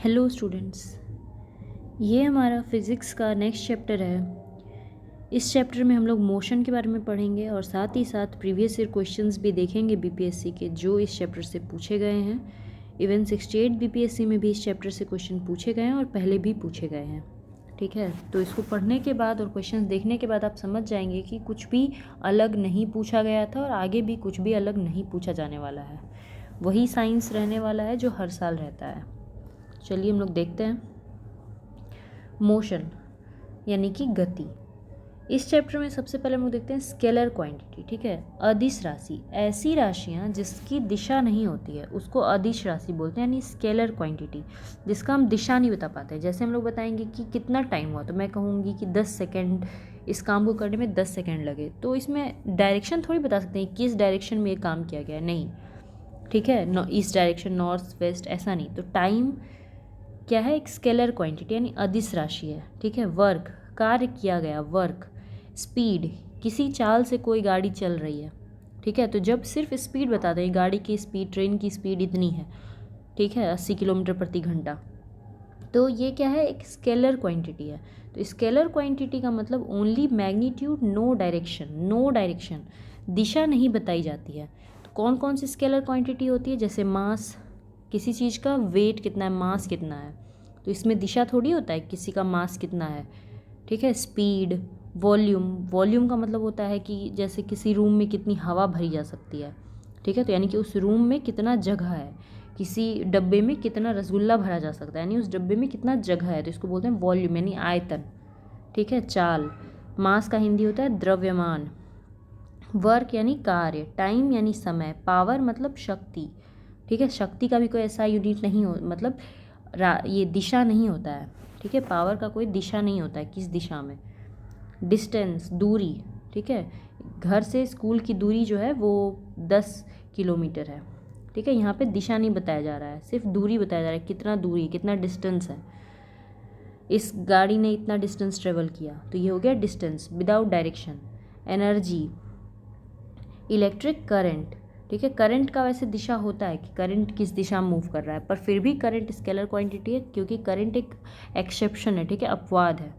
Hello students, ये हमारा physics का नेक्स्ट चैप्टर है। इस चैप्टर में हम लोग मोशन के बारे में पढ़ेंगे और साथ ही साथ प्रीवियस ईयर क्वेश्चंस भी देखेंगे बीपीएससी के, जो इस चैप्टर से पूछे गए हैं। इवन 68 बीपीएससी में भी इस चैप्टर से क्वेश्चन पूछे गए हैं और पहले भी पूछे गए हैं। ठीक है, तो इसको पढ़ने के बाद और क्वेश्चंस देखने के बाद आप समझ जाएंगे कि कुछ भी अलग नहीं पूछा गया था और आगे भी कुछ भी अलग नहीं पूछा जाने वाला है। वही साइंस रहने वाला है जो हर साल रहता है। चलिए हम लोग देखते हैं। मोशन यानी कि गति। इस चैप्टर में सबसे पहले हम लोग देखते हैं स्केलर क्वांटिटी। ठीक है, अदिश राशि, ऐसी राशियां जिसकी दिशा नहीं होती है उसको अदिश राशि बोलते हैं, यानी स्केलर क्वांटिटी जिसका हम दिशा नहीं बता पाते। जैसे हम लोग बताएंगे कि कितना टाइम हुआ, तो मैं कहूँगी कि 10 सेकेंड, इस काम को करने में 10 सेकेंड लगे, तो इसमें डायरेक्शन थोड़ी बता सकते हैं किस डायरेक्शन में ये काम किया गया, नहीं। ठीक है, ईस्ट डायरेक्शन, नॉर्थ वेस्ट, ऐसा नहीं। तो टाइम क्या है, एक स्केलर क्वांटिटी यानी अदिश राशि है। ठीक है, वर्क, कार्य किया गया, वर्क। स्पीड, किसी चाल से कोई गाड़ी चल रही है। ठीक है, तो जब सिर्फ स्पीड बताते हैं, गाड़ी की स्पीड, ट्रेन की स्पीड इतनी है, ठीक है, 80 किलोमीटर प्रति घंटा, तो ये क्या है, एक स्केलर क्वांटिटी है। तो स्केलर क्वांटिटी का मतलब only magnitude, no direction, no direction, दिशा नहीं बताई जाती है। तो कौन कौन सी स्केलर क्वांटिटी होती है, जैसे मास, किसी चीज़ का वेट कितना है, मास कितना है, तो इसमें दिशा थोड़ी होता है किसी का मास कितना है। ठीक है, स्पीड, वॉल्यूम, वॉल्यूम का मतलब होता है कि जैसे किसी रूम में कितनी हवा भरी जा सकती है। ठीक है, तो यानी कि उस रूम में कितना जगह है, किसी डब्बे में कितना रसगुल्ला भरा जा सकता है, यानी उस डब्बे में कितना जगह है, तो इसको बोलते हैं वॉल्यूम यानी आयतन। ठीक है, चाल, मास का हिंदी होता है द्रव्यमान। वर्क यानी कार्य, टाइम यानी समय, पावर मतलब शक्ति। ठीक है, शक्ति का भी कोई ऐसा यूनिट नहीं हो, मतलब ये दिशा नहीं होता है। ठीक है, पावर का कोई दिशा नहीं होता है, किस दिशा में। डिस्टेंस, दूरी। ठीक है, घर से स्कूल की दूरी जो है वो 10 किलोमीटर है। ठीक है, यहाँ पे दिशा नहीं बताया जा रहा है, सिर्फ दूरी बताया जा रहा है, कितना दूरी, कितना डिस्टेंस है, इस गाड़ी ने इतना डिस्टेंस ट्रेवल किया, तो ये हो गया distance without direction. Energy, electric current. ठीक है, करंट का वैसे दिशा होता है कि करंट किस दिशा में मूव कर रहा है, पर फिर भी करंट स्केलर क्वांटिटी है क्योंकि करंट एक एक्सेप्शन है। ठीक है, अपवाद है।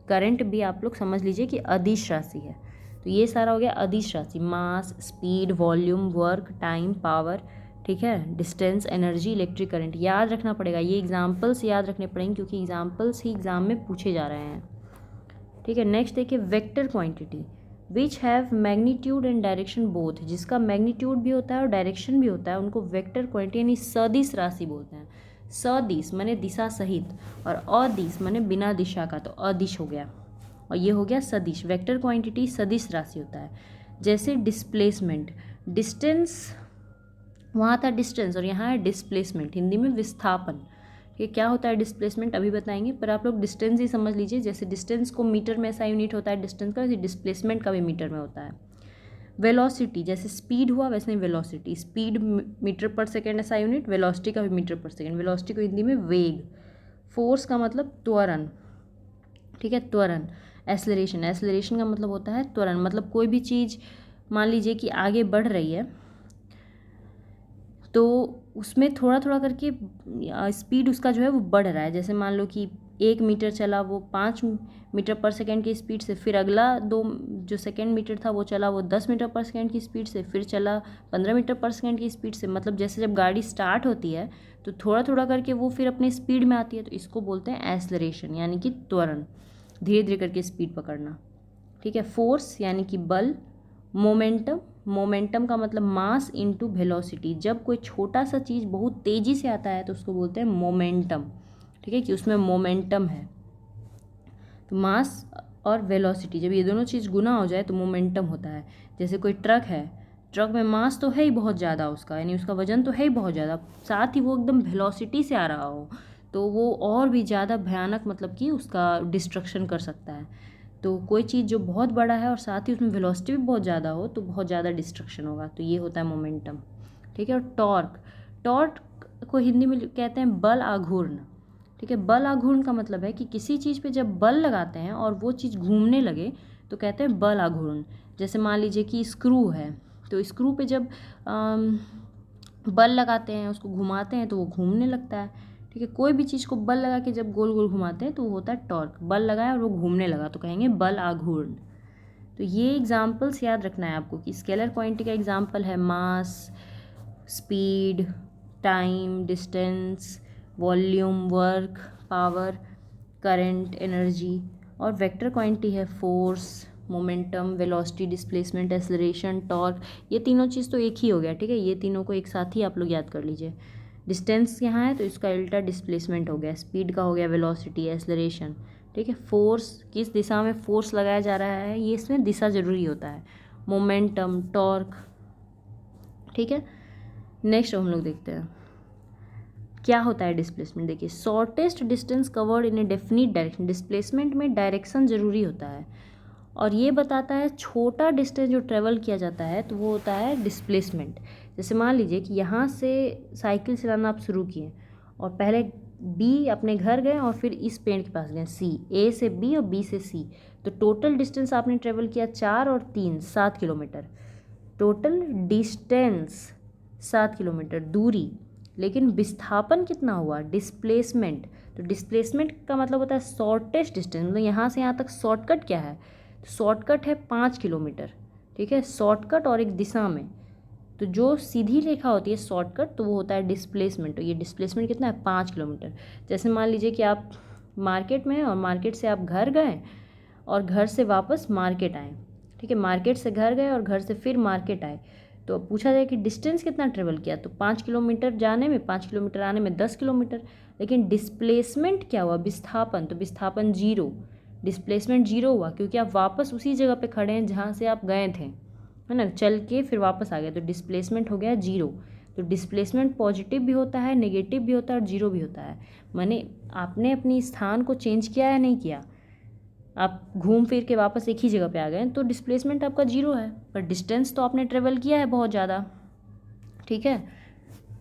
करंट भी आप लोग समझ लीजिए कि अदिश राशि है। तो ये सारा हो गया अदिश राशि, mass, speed, volume, work, time, power. ठीक है, डिस्टेंस, एनर्जी, इलेक्ट्रिक करंट, याद रखना पड़ेगा, ये एग्जाम्पल्स याद रखने पड़ेंगे क्योंकि एग्जाम्पल्स ही एग्जाम में पूछे जा रहे हैं। ठीक है, नेक्स्ट देखिए vector quantity, which have magnitude and direction both, जिसका मैग्नीट्यूड भी होता है और डायरेक्शन भी होता है, उनको वेक्टर क्वांटिटी यानी सदिश राशि बोलते हैं। सदिश माने दिशा सहित और अदिश माने बिना दिशा का, तो अदिश हो गया और ये हो गया सदिश। वेक्टर क्वांटिटी सदिश राशि होता है। जैसे डिस्प्लेसमेंट, डिस्टेंस, वहाँ था डिस्टेंस और यहाँ है डिस्प्लेसमेंट, हिंदी में विस्थापन। ये क्या होता है डिस्प्लेसमेंट अभी बताएंगे, पर आप लोग डिस्टेंस ही समझ लीजिए। जैसे डिस्टेंस को मीटर में ऐसा यूनिट होता है डिस्टेंस का, वैसे डिस्प्लेसमेंट का भी मीटर में होता है। वेलोसिटी, जैसे स्पीड हुआ वैसे ही वेलोसिटी, स्पीड मीटर पर सेकेंड ऐसा यूनिट, वेलोसिटी का भी मीटर पर सेकेंड, वेलोसिटी को हिंदी में वेग। फोर्स का मतलब त्वरण। ठीक है, त्वरण। एसलरेशन, एसलरेशन का मतलब होता है त्वरण, मतलब कोई भी चीज़ मान लीजिए कि आगे बढ़ रही है तो उसमें थोड़ा थोड़ा करके स्पीड उसका जो है वो बढ़ रहा है। जैसे मान लो कि 1 मीटर चला वो 5 मीटर पर सेकेंड की स्पीड से, फिर अगला जो सेकेंड मीटर था वो चला वो 10 मीटर पर सेकेंड की स्पीड से, फिर चला 15 मीटर पर सेकेंड की स्पीड से। मतलब जैसे जब गाड़ी स्टार्ट होती है तो थोड़ा थोड़ा करके वो फिर अपनी स्पीड में आती है, तो इसको बोलते हैं एसलरेशन यानी कि त्वरण, धीरे धीरे करके स्पीड पकड़ना। ठीक है, फोर्स यानी कि बल। मोमेंटम, मोमेंटम का मतलब मास इनटू वेलोसिटी, जब कोई छोटा सा चीज़ बहुत तेज़ी से आता है तो उसको बोलते हैं मोमेंटम। ठीक है, कि उसमें मोमेंटम है। तो मास और वेलोसिटी जब ये दोनों चीज़ गुना हो जाए तो मोमेंटम होता है। जैसे कोई ट्रक है, ट्रक में मास तो है ही बहुत ज़्यादा उसका, यानी उसका वजन तो है ही बहुत ज़्यादा, साथ ही वो एकदम वेलोसिटी से आ रहा हो तो वो और भी ज़्यादा भयानक, मतलब कि उसका डिस्ट्रक्शन कर सकता है। तो कोई चीज़ जो बहुत बड़ा है और साथ ही उसमें वेलोसिटी भी बहुत ज़्यादा हो तो बहुत ज़्यादा डिस्ट्रक्शन होगा, तो ये होता है मोमेंटम। ठीक है, और टॉर्क, टॉर्क को हिंदी में कहते हैं बल आघूर्ण। ठीक है, बल आघूर्ण का मतलब है कि किसी चीज़ पे जब बल लगाते हैं और वो चीज़ घूमने लगे तो कहते हैं बल आघूर्ण। जैसे मान लीजिए कि स्क्रू है, तो स्क्रू पे जब बल लगाते हैं, उसको घुमाते हैं तो वो घूमने लगता है। ठीक है, कोई भी चीज़ को बल लगा के जब गोल गोल घुमाते हैं तो वो होता है टॉर्क। बल लगाया और वो घूमने लगा तो कहेंगे बल आघूर्ण। तो ये एग्जाम्पल्स याद रखना है आपको कि स्केलर क्वांटिटी का एग्जाम्पल है mass, speed, time, distance, volume, work, power, current, energy. और वेक्टर क्वांटिटी है force, momentum, velocity, displacement, acceleration, torque. ये तीनों चीज़ तो एक ही हो गया, ठीक है, ये तीनों को एक साथ ही आप लोग याद कर लीजिए। डिस्टेंस यहाँ है तो इसका उल्टा डिस्प्लेसमेंट हो गया, स्पीड का हो गया वेलोसिटी, एक्सेलरेशन। ठीक है, फोर्स, किस दिशा में फोर्स लगाया जा रहा है ये इसमें दिशा ज़रूरी होता है, मोमेंटम, टॉर्क। ठीक है, नेक्स्ट हम लोग देखते हैं क्या होता है डिस्प्लेसमेंट। देखिए, shortest distance covered in A definite direction. Displacement में डायरेक्शन ज़रूरी होता है और ये बताता है छोटा डिस्टेंस जो ट्रेवल किया जाता है तो वो होता है डिस्प्लेसमेंट। जैसे मान लीजिए कि यहाँ से साइकिल चलाना आप शुरू किए और पहले बी अपने घर गए और फिर इस पेड़ के पास गए सी, ए से बी और बी से सी, तो टोटल डिस्टेंस आपने ट्रेवल किया 4 और 3 7 किलोमीटर। टोटल डिस्टेंस 7 किलोमीटर दूरी, लेकिन विस्थापन कितना हुआ, डिस्प्लेसमेंट। तो डिस्प्लेसमेंट का मतलब होता है शॉर्टेस्ट डिस्टेंस, मतलब यहाँ से यहाँ तक शॉर्टकट क्या है, शॉर्टकट है 5 किलोमीटर। ठीक है, शॉर्टकट और एक दिशा में, तो जो सीधी रेखा होती है शॉर्टकट तो वो होता है डिस्प्लेसमेंट। तो ये डिस्प्लेसमेंट कितना है, 5 किलोमीटर। जैसे मान लीजिए कि आप मार्केट में हैं और मार्केट से आप घर गए और घर से वापस मार्केट आए। ठीक है, मार्केट से घर गए और घर से फिर मार्केट आए, तो पूछा जाए कि डिस्टेंस कितना ट्रेवल किया, तो 5 किलोमीटर जाने में, 5 किलोमीटर आने में 10 किलोमीटर। लेकिन डिस्प्लेसमेंट क्या हुआ, विस्थापन, तो विस्थापन 0, डिस्प्लेसमेंट 0 हुआ क्योंकि आप वापस उसी जगह पे खड़े हैं जहाँ से आप गए थे, है ना, चल के फिर वापस आ गए, तो डिस्प्लेसमेंट हो गया 0। तो डिस्प्लेसमेंट पॉजिटिव भी होता है, नेगेटिव भी होता है और 0 भी होता है। माने आपने अपनी स्थान को चेंज किया या नहीं किया, आप घूम फिर के वापस एक ही जगह पे आ गए तो डिस्प्लेसमेंट आपका 0 है, पर डिस्टेंस तो आपने ट्रेवल किया है बहुत ज़्यादा। ठीक है,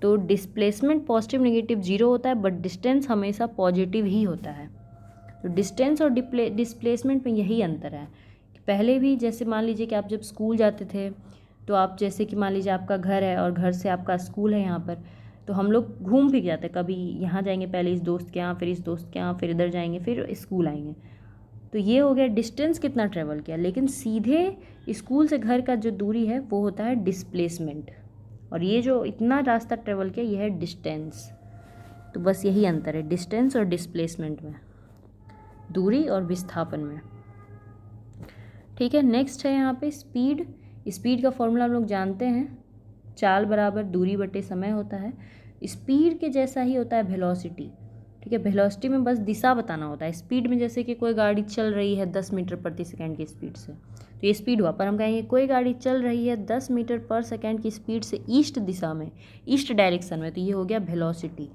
तो डिस्प्लेसमेंट पॉजिटिव नेगेटिव 0 होता है, बट डिस्टेंस हमेशा पॉजिटिव ही होता है। तो डिस्टेंस और डिस्प्लेसमेंट में यही अंतर है। पहले भी जैसे मान लीजिए कि आप जब स्कूल जाते थे तो आप जैसे कि मान लीजिए आपका घर है और घर से आपका स्कूल है यहाँ पर, तो हम लोग घूम फिर जाते, कभी यहाँ जाएंगे पहले इस दोस्त के यहाँ, फिर इस दोस्त के यहाँ, फिर इधर जाएंगे, फिर स्कूल आएंगे। तो ये हो गया डिस्टेंस कितना ट्रेवल किया, लेकिन सीधे स्कूल से घर का जो दूरी है वो होता है डिस्प्लेसमेंट, और ये जो इतना रास्ता ट्रेवल किया ये है डिस्टेंस। तो बस यही अंतर है डिस्टेंस और डिस्प्लेसमेंट में, दूरी और विस्थापन में। ठीक है, नेक्स्ट है यहाँ पे स्पीड। स्पीड का फॉर्मूला हम लोग जानते हैं, चाल बराबर दूरी बटे समय होता है। स्पीड के जैसा ही होता है वेलोसिटी। ठीक है, वेलोसिटी में बस दिशा बताना होता है, स्पीड में जैसे कि कोई गाड़ी चल रही है 10 मीटर प्रति सेकंड की स्पीड से तो ये स्पीड हुआ, पर हम कहेंगे कोई गाड़ी चल रही है 10 मीटर पर सेकंड की स्पीड से ईस्ट दिशा में, ईस्ट डायरेक्शन में, तो ये हो गया वेलोसिटी।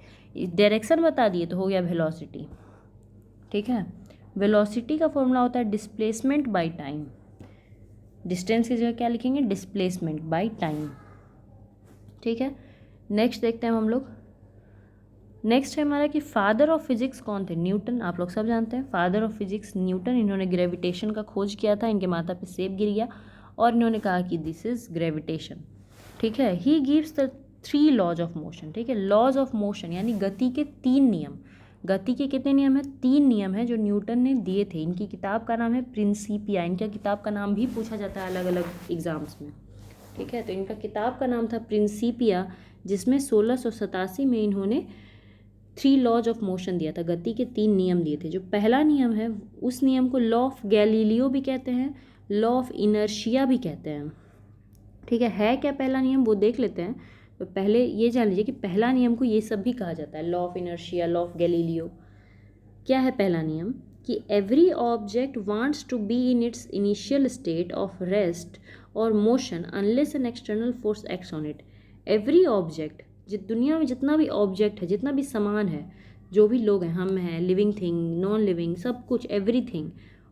डायरेक्शन बता दिए तो हो गया वेलोसिटी। ठीक है, वेलोसिटी का फॉर्मूला होता है डिस्प्लेसमेंट बाय टाइम। डिस्टेंस की जगह क्या लिखेंगे, डिस्प्लेसमेंट बाय टाइम। ठीक है, नेक्स्ट देखते हैं हम लोग। नेक्स्ट है हमारा कि फादर ऑफ फिजिक्स कौन थे, न्यूटन। आप लोग सब जानते हैं फादर ऑफ फिजिक्स न्यूटन। इन्होंने ग्रेविटेशन का खोज किया था, इनके माथा पे सेब गिर गया और इन्होंने कहा कि दिस इज ग्रेविटेशन। ठीक है, he gives the 3 laws of motion. ठीक है, लॉज ऑफ मोशन यानी गति के 3 नियम। गति के कितने नियम है, 3 नियम है जो न्यूटन ने दिए थे। इनकी किताब का नाम है प्रिंसिपिया। इनका किताब का नाम भी पूछा जाता है अलग अलग एग्जाम्स में। ठीक है, तो इनका किताब का नाम था प्रिंसिपिया, जिसमें 1687 में इन्होंने 3 लॉज ऑफ मोशन दिया था, गति के 3 नियम दिए थे। जो पहला नियम है उस नियम को लॉ ऑफ गैलीलियो भी कहते हैं, लॉ ऑफ इनर्शिया भी कहते हैं। ठीक है क्या पहला नियम वो देख लेते हैं। तो पहले ये जान लीजिए कि पहला नियम को ये सब भी कहा जाता है, law of inertia, law of Galileo. क्या है पहला नियम कि every object wants to be in its initial state of rest और motion unless an external force acts on it. Every object, दुनिया में जितना भी ऑब्जेक्ट है, जितना भी सामान है, जो भी लोग हैं, हम हैं, लिविंग थिंग, नॉन लिविंग, सब कुछ, एवरीथिंग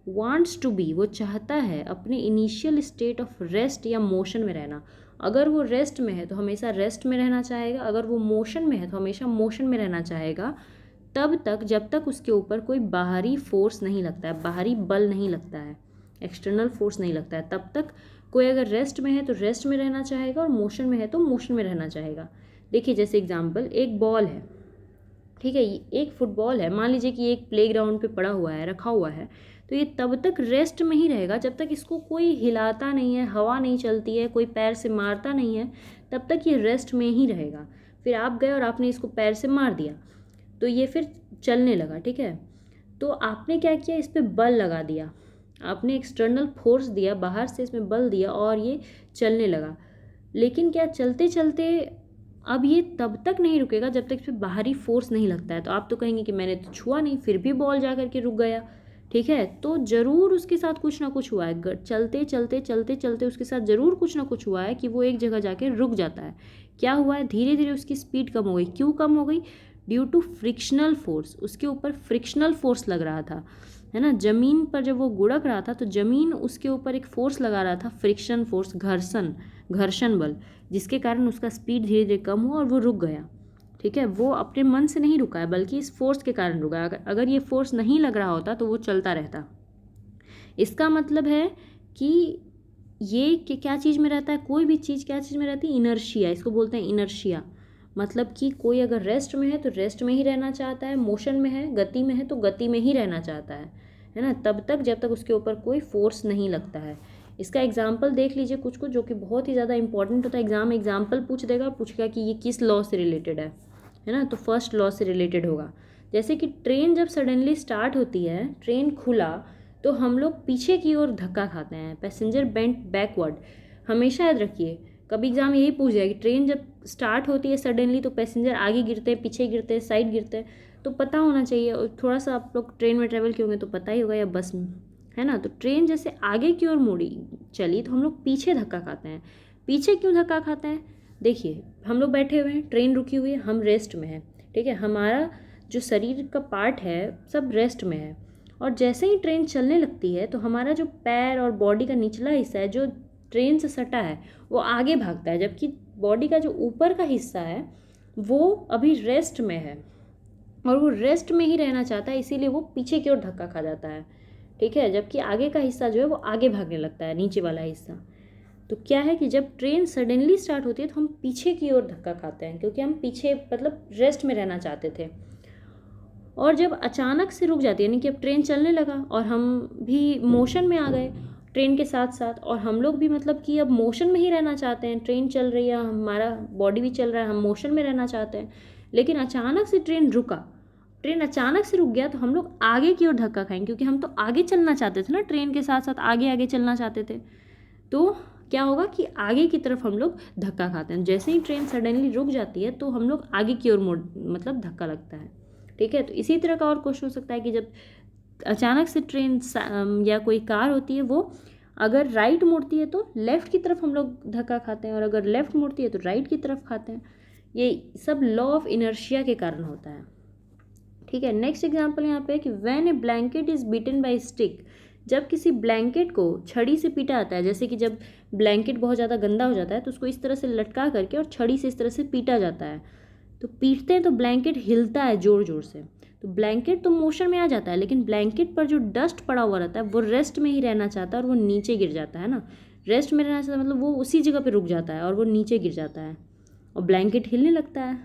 वांट्स टू बी, वो चाहता है अपने इनिशियल स्टेट ऑफ रेस्ट या मोशन में रहना। अगर वो रेस्ट में है तो हमेशा रेस्ट में रहना चाहेगा, अगर वो मोशन में है तो हमेशा मोशन में रहना चाहेगा, तब तक जब तक उसके ऊपर कोई बाहरी फोर्स नहीं लगता है, बाहरी बल नहीं लगता है, एक्सटर्नल फोर्स नहीं लगता है, तब तक कोई अगर रेस्ट में है तो रेस्ट में रहना चाहेगा और मोशन में है तो मोशन में रहना चाहेगा। देखिए जैसे एग्जांपल, एक बॉल है, ठीक है, एक फुटबॉल है, मान लीजिए कि एक प्लेग्राउंड पे पड़ा हुआ है, रखा हुआ है, तो ये तब तक रेस्ट में ही रहेगा जब तक इसको कोई हिलाता नहीं है, हवा नहीं चलती है, कोई पैर से मारता नहीं है, तब तक ये रेस्ट में ही रहेगा। फिर आप गए और आपने इसको पैर से मार दिया तो ये फिर चलने लगा, ठीक है। तो आपने क्या किया, इस पर बल लगा दिया, आपने एक्सटर्नल फोर्स दिया, बाहर से इसमें बल दिया और ये चलने लगा। लेकिन क्या चलते चलते अब ये तब तक नहीं रुकेगा जब तक इस पर बाहरी फोर्स नहीं लगता है। तो आप तो कहेंगे कि मैंने तो छुआ नहीं, फिर भी बॉल जा करके रुक गया, ठीक है। तो ज़रूर उसके साथ कुछ ना कुछ हुआ है, चलते चलते चलते चलते उसके साथ ज़रूर कुछ ना कुछ हुआ है कि वो एक जगह जाके रुक जाता है। क्या हुआ है, धीरे धीरे उसकी स्पीड कम हो गई। क्यों कम हो गई? ड्यू टू फ्रिक्शनल फोर्स, उसके ऊपर फ्रिक्शनल फोर्स लग रहा था, है ना। ज़मीन पर जब वो गुड़क रहा था तो ज़मीन उसके ऊपर एक फोर्स लगा रहा था, फ्रिक्शन फोर्स, घर्षण बल, जिसके कारण उसका स्पीड धीरे धीरे कम हुआ और वो रुक गया, ठीक है। वो अपने मन से नहीं रुका है बल्कि इस फोर्स के कारण रुका है। अगर ये फोर्स नहीं लग रहा होता तो वो चलता रहता। इसका मतलब है कि ये क्या चीज़ में रहता है, कोई भी चीज़ क्या चीज़ में रहती है, इनर्शिया, इसको बोलते हैं इनर्शिया। मतलब कि कोई अगर रेस्ट में है तो रेस्ट में ही रहना चाहता है, मोशन में है, गति में है तो गति में ही रहना चाहता है ना, तब तक जब तक उसके ऊपर कोई फोर्स नहीं लगता है। इसका एग्जाम्पल देख लीजिए कुछ कुछ, जो कि बहुत ही ज़्यादा इंपॉर्टेंट होता है। एग्जाम एग्जाम्पल पूछ देगा, पूछेगा कि ये किस लॉ से रिलेटेड है ना। तो फर्स्ट लॉ से रिलेटेड होगा। जैसे कि ट्रेन जब सडनली स्टार्ट होती है, ट्रेन खुला तो हम लोग पीछे की ओर धक्का खाते हैं, पैसेंजर बेंट बैकवर्ड। हमेशा याद रखिए, कभी एग्जाम यही पूछ जाएगा कि ट्रेन जब स्टार्ट होती है सडनली तो पैसेंजर आगे गिरते हैं, पीछे गिरते हैं, साइड गिरते हैं, तो पता होना चाहिए। और थोड़ा सा आप लोग ट्रेन में ट्रैवल किए होंगे तो पता ही होगा, या बस में, है ना। तो ट्रेन जैसे आगे की ओर मुड़ी चली तो हम लोग पीछे धक्का खाते हैं। पीछे क्यों धक्का खाते हैं? देखिए, हम लोग बैठे हुए हैं, ट्रेन रुकी हुई है, हम रेस्ट में हैं, ठीक है। हमारा जो शरीर का पार्ट है सब रेस्ट में है, और जैसे ही ट्रेन चलने लगती है तो हमारा जो पैर और बॉडी का निचला हिस्सा है जो ट्रेन से सटा है वो आगे भागता है, जबकि बॉडी का जो ऊपर का हिस्सा है वो अभी रेस्ट में है और वो रेस्ट में ही रहना चाहता है, इसीलिए वो पीछे की ओर धक्का खा जाता है, ठीक है। जबकि आगे का हिस्सा जो है वो आगे भागने लगता है, नीचे वाला हिस्सा। तो क्या है कि जब ट्रेन सडनली स्टार्ट होती है तो हम पीछे की ओर धक्का खाते हैं, क्योंकि हम पीछे मतलब रेस्ट में रहना चाहते थे। और जब अचानक से रुक जाती है, यानी कि अब ट्रेन चलने लगा और हम भी मोशन में आ गए ट्रेन के साथ साथ, और हम लोग भी मतलब कि अब मोशन में ही रहना चाहते हैं। ट्रेन चल रही है, हमारा बॉडी भी चल रहा है, हम मोशन में रहना चाहते हैं। लेकिन अचानक से ट्रेन रुका, ट्रेन अचानक से रुक गया तो हम लोग आगे की ओर धक्का खाएंगे, क्योंकि हम तो आगे चलना चाहते थे ना, ट्रेन के साथ साथ आगे आगे चलना चाहते थे। तो क्या होगा कि आगे की तरफ हम लोग धक्का खाते हैं। जैसे ही ट्रेन सडनली रुक जाती है तो हम लोग आगे की ओर मुड़ मतलब धक्का लगता है, ठीक है। तो इसी तरह का और क्वेश्चन हो सकता है कि जब अचानक से ट्रेन या कोई कार होती है वो अगर राइट मुड़ती है तो लेफ़्ट की तरफ हम लोग धक्का खाते हैं, और अगर लेफ़्ट मुड़ती है तो राइट की तरफ खाते हैं। ये सब लॉ ऑफ इनर्शिया के कारण होता है, ठीक है। नेक्स्ट एग्जांपल यहाँ पे है कि when A blanket is beaten by stick, जब किसी ब्लैंकेट को छड़ी से पीटा जाता है, जैसे कि जब ब्लैंकेट बहुत ज़्यादा गंदा हो जाता है तो उसको इस तरह से लटका करके और छड़ी से इस तरह से पीटा जाता है। तो पीटते हैं तो ब्लैंकेट हिलता है ज़ोर ज़ोर से, तो ब्लैंकेट तो मोशन में आ जाता है, लेकिन ब्लैंकेट पर जो डस्ट पड़ा हुआ रहता है वो रेस्ट में ही रहना चाहता है और वो नीचे गिर जाता है ना। रेस्ट में रहना चाहता है मतलब वो उसी जगह पे रुक जाता है और वो नीचे गिर जाता है और ब्लैंकेट हिलने लगता है।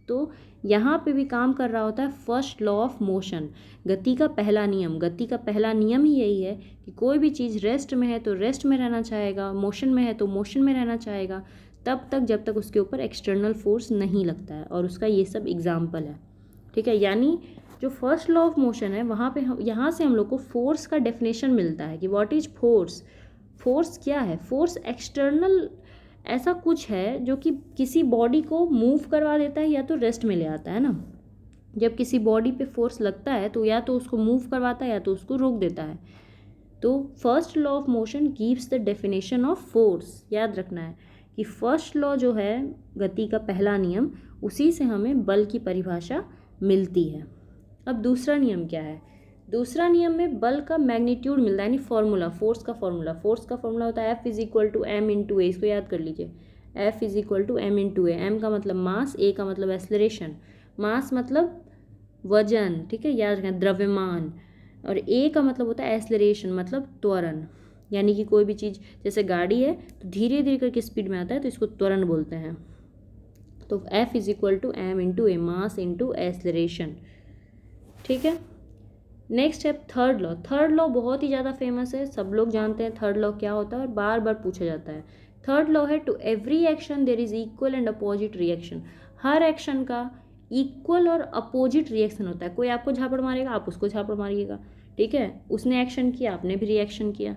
तो यहाँ पे भी काम कर रहा होता है फर्स्ट लॉ ऑफ मोशन, गति का पहला नियम। गति का पहला नियम ही यही है कि कोई भी चीज़ रेस्ट में है तो रेस्ट में रहना चाहेगा, मोशन में है तो मोशन में रहना चाहेगा, तब तक जब तक उसके ऊपर एक्सटर्नल फोर्स नहीं लगता है। और उसका ये सब एग्जाम्पल है, ठीक है। यानी जो फर्स्ट लॉ ऑफ मोशन है वहाँ पे यहाँ से हम लोग को फोर्स का डेफिनेशन मिलता है कि व्हाट इज फोर्स। फोर्स क्या है? फोर्स एक्सटर्नल ऐसा कुछ है जो कि किसी बॉडी को मूव करवा देता है या तो रेस्ट में ले आता है ना। जब किसी बॉडी पे फोर्स लगता है तो या तो उसको मूव करवाता है या तो उसको रोक देता है। तो first law of motion gives the definition of force. याद रखना है कि फर्स्ट लॉ जो है गति का पहला नियम, उसी से हमें बल की परिभाषा मिलती है। अब दूसरा नियम क्या है? दूसरा नियम में बल का मैग्नीट्यूड मिलता है, यानी फॉर्मूला, फोर्स का फॉर्मूला। फोर्स का फॉर्मूला होता है F is equal to M into A. इसको याद कर लीजिए, F is equal to M into A. M का मतलब मास, ए का मतलब एक्सेलरेशन। मास मतलब वजन, ठीक है, याद रखें, द्रव्यमान। और ए का मतलब होता है एक्सेलरेशन, मतलब त्वरण। यानी कि कोई भी चीज़, जैसे गाड़ी है तो धीरे धीरे करके स्पीड में आता है तो इसको त्वरण बोलते हैं। तो F is equal to m into a, mass into acceleration. ठीक है, नेक्स्ट है थर्ड लॉ। थर्ड लॉ बहुत ही ज़्यादा फेमस है, सब लोग जानते हैं थर्ड लॉ क्या होता है और बार बार पूछा जाता है। थर्ड लॉ है to every action there is equal and opposite reaction. हर एक्शन का इक्वल और अपोजिट रिएक्शन होता है। कोई आपको झापड़ मारेगा, आप उसको झापड़ मारिएगा, ठीक है, उसने एक्शन किया, आपने भी रिएक्शन किया।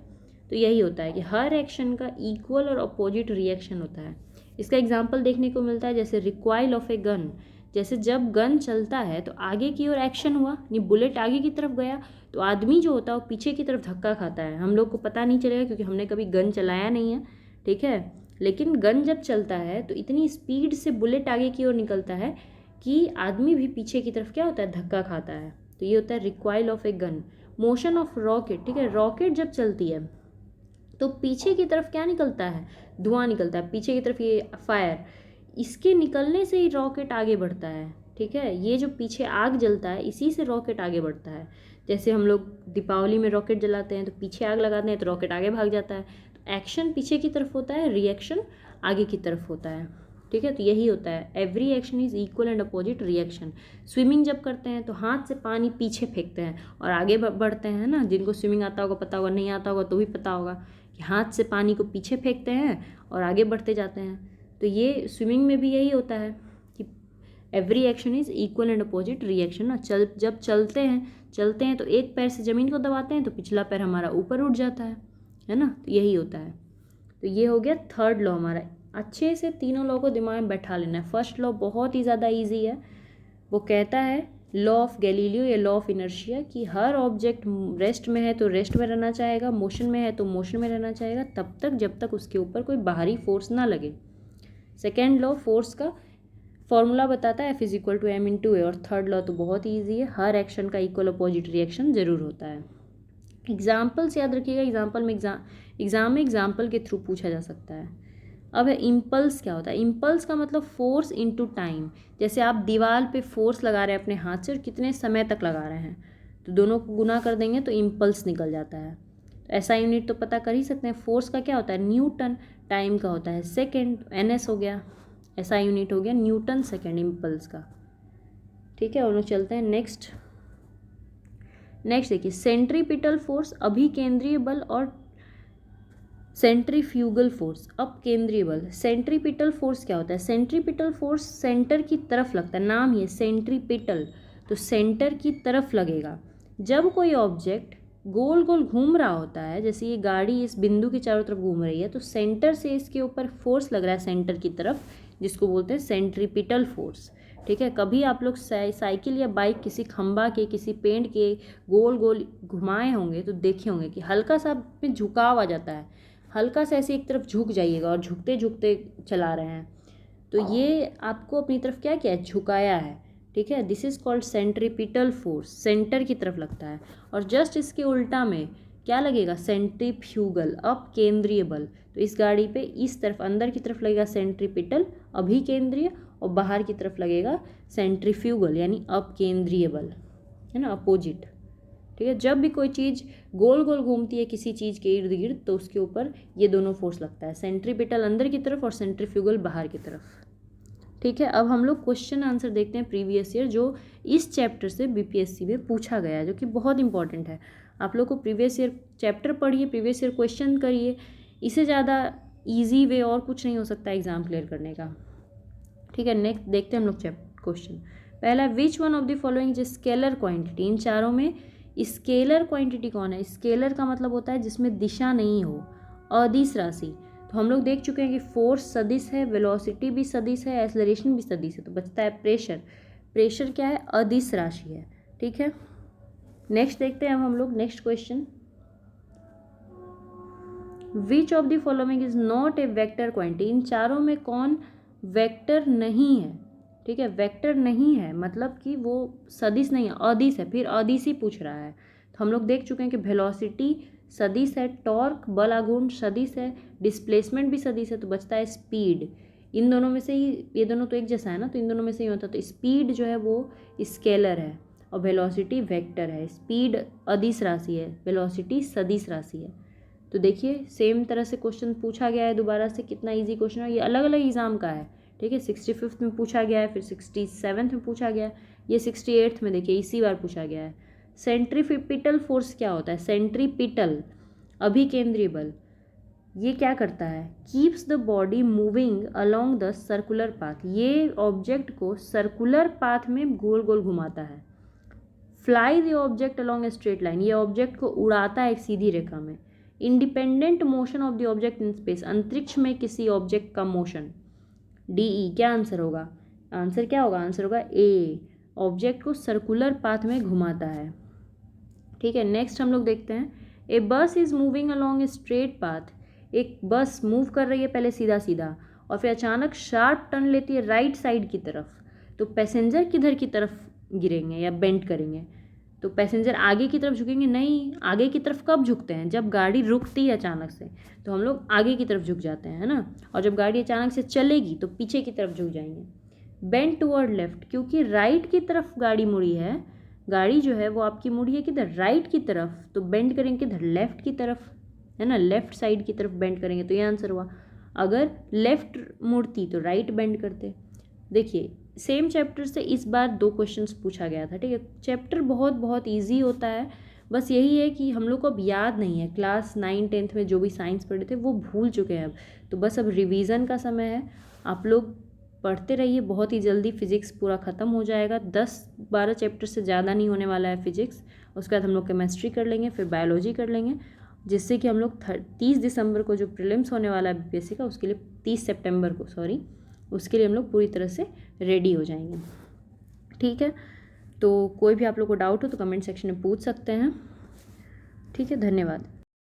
तो यही होता है कि हर एक्शन का इक्वल और अपोजिट रिएक्शन होता है। इसका एग्जाम्पल देखने को मिलता है जैसे रिकॉइल ऑफ ए गन। जैसे जब गन चलता है तो आगे की ओर एक्शन हुआ, नहीं बुलेट आगे की तरफ गया, तो आदमी जो होता है वो पीछे की तरफ धक्का खाता है। हम लोग को पता नहीं चलेगा क्योंकि हमने कभी गन चलाया नहीं है, ठीक है, लेकिन गन जब चलता है तो इतनी स्पीड से बुलेट आगे की ओर निकलता है कि आदमी भी पीछे की तरफ क्या होता है, धक्का खाता है। तो ये होता है recoil of a gun. Motion of rocket, ठीक है, रॉकेट जब चलती है तो पीछे की तरफ क्या निकलता है, धुआं निकलता है, पीछे की तरफ ये फायर, इसके निकलने से ही रॉकेट आगे बढ़ता है। ठीक है, ये जो पीछे आग जलता है इसी से रॉकेट आगे बढ़ता है। जैसे हम लोग दीपावली में रॉकेट जलाते हैं तो पीछे आग लगाते हैं तो रॉकेट आगे भाग जाता है। तो एक्शन पीछे की तरफ होता है, रिएक्शन आगे की तरफ होता है। ठीक है, तो यही होता है every action is equal and opposite reaction. Swimming जब करते हैं तो हाथ से पानी पीछे फेंकते हैं और आगे बढ़ते हैं ना, जिनको स्विमिंग आता होगा पता होगा, नहीं आता होगा तो भी पता होगा कि हाथ से पानी को पीछे फेंकते हैं और आगे बढ़ते जाते हैं। तो ये स्विमिंग में भी यही होता है कि every action is equal and opposite reaction ना। जब चलते हैं तो एक पैर से ज़मीन को दबाते हैं तो पिछला पैर हमारा ऊपर उठ जाता है ना, तो यही होता है। तो ये हो गया थर्ड लॉ हमारा। अच्छे से तीनों लॉ को दिमाग में बैठा लेना है। फर्स्ट लॉ बहुत ही ज़्यादा ईजी है, वो कहता है लॉ ऑफ गैलीलियो या लॉ ऑफ इनर्शिया कि हर ऑब्जेक्ट रेस्ट में है तो रेस्ट में रहना चाहेगा, मोशन में है तो मोशन में रहना चाहेगा तब तक जब तक उसके ऊपर कोई बाहरी फोर्स ना लगे। सेकेंड लॉ फोर्स का फॉर्मूला बताता है F is equal to m into A. और थर्ड लॉ तो बहुत ही ईजी है, हर एक्शन का इक्वल अपोजिट रिएक्शन जरूर होता है। एग्जाम्पल्स याद रखिएगा, एग्जाम में एग्जाम्पल के थ्रू पूछा जा सकता है। अब है इम्पल्स। क्या होता है इम्पल्स का मतलब फोर्स इनटू टाइम। जैसे आप दीवार पे फोर्स लगा रहे हैं अपने हाथ से और कितने समय तक लगा रहे हैं, तो दोनों को गुना कर देंगे तो इम्पल्स निकल जाता है। तो ऐसा यूनिट तो पता कर ही सकते हैं। फोर्स का क्या होता है न्यूटन, टाइम का होता है सेकेंड, NS हो गया, ऐसा यूनिट हो गया न्यूटन सेकेंड इम्पल्स का। ठीक है, और चलते हैं नेक्स्ट देखिए सेंट्रीपिटल फोर्स, अभिकेंद्रीय बल और सेंट्रीफ्यूगल फोर्स, अपकेंद्रीय बल। सेंट्रीपिटल फोर्स क्या होता है, सेंट्रीपिटल फोर्स सेंटर की तरफ लगता है, नाम ही सेंट्रीपिटल, तो सेंटर की तरफ लगेगा। जब कोई ऑब्जेक्ट गोल गोल घूम रहा होता है, जैसे ये गाड़ी इस बिंदु के चारों तरफ घूम रही है, तो सेंटर से इसके ऊपर फोर्स लग रहा है सेंटर की तरफ, जिसको बोलते हैं सेंट्रीपिटल फोर्स। ठीक है, कभी आप लोग साइकिल या बाइक किसी खंबा के, किसी पेड़ के गोल गोल घुमाए होंगे तो देखे होंगे कि हल्का सा में झुकाव आ जाता है, हल्का सा ऐसे एक तरफ झुक जाइएगा और झुकते झुकते चला रहे हैं, तो ये आपको अपनी तरफ क्या किया है, झुकाया है। ठीक है, this is called centripetal force, centre की तरफ लगता है। और जस्ट इसके उल्टा में क्या लगेगा, सेंट्रीफ्यूगल, अपकेंद्रीय बल। तो इस गाड़ी पे इस तरफ अंदर की तरफ लगेगा सेंट्रीपिटल अभिकेंद्रीय, और बाहर की तरफ लगेगा सेंट्रीफ्यूगल यानी अपकेंद्रीय बल, है ना, अपोजिट। ठीक है, जब भी कोई चीज़ गोल गोल घूमती है किसी चीज़ के इर्द गिर्द तो उसके ऊपर ये दोनों फोर्स लगता है, सेंट्रीपिटल अंदर की तरफ और सेंट्रीफ्यूगल बाहर की तरफ। ठीक है, अब हम लोग क्वेश्चन आंसर देखते हैं प्रीवियस ईयर, जो इस चैप्टर से BPSC में पूछा गया है, जो कि बहुत इंपॉर्टेंट है। आप लोग को प्रीवियस ईयर चैप्टर पढ़िए, प्रीवियस ईयर क्वेश्चन करिए, इससे ज़्यादा ईजी वे और कुछ नहीं हो सकता एग्ज़ाम क्लियर करने का। ठीक है, नेक्स्ट देखते हैं हम लोग क्वेश्चन। पहला, which one of the following is scalar quantity. इन चारों में स्केलर क्वांटिटी कौन है। स्केलर का मतलब होता है जिसमें दिशा नहीं हो, अदिश राशि। तो हम लोग देख चुके हैं कि फोर्स सदिश है, वेलोसिटी भी सदिश है, एक्सेलरेशन भी सदिश है, तो बचता है प्रेशर। प्रेशर क्या है, अदिश राशि है। ठीक है, नेक्स्ट देखते हैं अब हम लोग next question. Which of the following is not a vector quantity. इन चारों में कौन वेक्टर नहीं है। ठीक है, वेक्टर नहीं है मतलब कि वो सदिश नहीं है, अदिश है, फिर अदिश ही पूछ रहा है। तो हम लोग देख चुके हैं कि वेलोसिटी सदिश है, टॉर्क बल आघूर्ण सदिश है, डिस्प्लेसमेंट भी सदिश है, तो बचता है स्पीड। इन दोनों में से ही, ये दोनों तो एक जैसा है ना, तो इन दोनों में से ही होता है। तो स्पीड जो है वो स्केलर है और वेलोसिटी वेक्टर है। स्पीड अदिश राशि है, वेलोसिटी सदिश राशि है। तो देखिए सेम तरह से क्वेश्चन पूछा गया है दोबारा से, कितना इजी क्वेश्चन है, ये अलग अलग एग्जाम का है। ठीक है, 65th में पूछा गया है, फिर 67th में पूछा गया है, ये 68th में देखिए इसी बार पूछा गया है। सेंट्रीपिटल फोर्स क्या होता है? सेंट्रीपिटल अभिकेंद्री बल, ये क्या करता है? Keeps the body moving along the circular path, ये ऑब्जेक्ट को सर्कुलर पाथ में गोल गोल घुमाता है। Fly the object along a straight line, ये ऑब्जेक्ट को उड़ाता है एक सीधी रेखा में। Independent motion of the object in space, अंतरिक्ष में किसी ऑब्जेक्ट का मोशन। DE क्या आंसर होगा? आंसर क्या होगा? आंसर होगा A, ऑब्जेक्ट को सर्कुलर पाथ में घुमाता है। ठीक है, नेक्स्ट हम लोग देखते हैं, ए बस is moving along a straight path, एक बस मूव कर रही है पहले सीधा सीधा और फिर अचानक शार्प टर्न लेती है राइट साइड की तरफ, तो पैसेंजर किधर की तरफ गिरेंगे या बेंड करेंगे? तो पैसेंजर आगे की तरफ झुकेंगे? नहीं, आगे की तरफ कब झुकते हैं? जब गाड़ी रुकती है अचानक से, तो हम लोग आगे की तरफ झुक जाते हैं, है ना। और जब गाड़ी अचानक से चलेगी तो पीछे की तरफ झुक जाएंगे। बेंड टूवर्ड लेफ्ट, क्योंकि राइट की तरफ गाड़ी मुड़ी है, गाड़ी जो है वो आपकी मुड़ी है किधर? राइट की तरफ, तो बेंड करेंगे किधर? लेफ्ट की तरफ, है ना, लेफ्ट साइड की तरफ बेंड करेंगे, तो ये आंसर हुआ। अगर लेफ्ट मुड़ती तो राइट बेंड करते। देखिए सेम चैप्टर से इस बार 2 क्वेश्चंस पूछा गया था, ठीक है। चैप्टर बहुत बहुत ईजी होता है, बस यही है कि हम लोग को अब याद नहीं है, क्लास 9 10th में जो भी साइंस पढ़े थे वो भूल चुके हैं अब, तो बस अब रिवीजन का समय है। आप लोग पढ़ते रहिए, बहुत ही जल्दी फिजिक्स पूरा ख़त्म हो जाएगा। 10-12 चैप्टर से ज़्यादा नहीं होने वाला है फिजिक्स। उसके बाद हम लोग केमिस्ट्री कर लेंगे, फिर बायोलॉजी कर लेंगे, जिससे कि हम लोग 30 दिसंबर को जो प्रीलिम्स होने वाला है BPSC का, उसके लिए 30 सितंबर को उसके लिए हम लोग पूरी तरह से रेडी हो जाएंगे। ठीक है, तो कोई भी आप लोग को डाउट हो तो कमेंट सेक्शन में पूछ सकते हैं। ठीक है, धन्यवाद।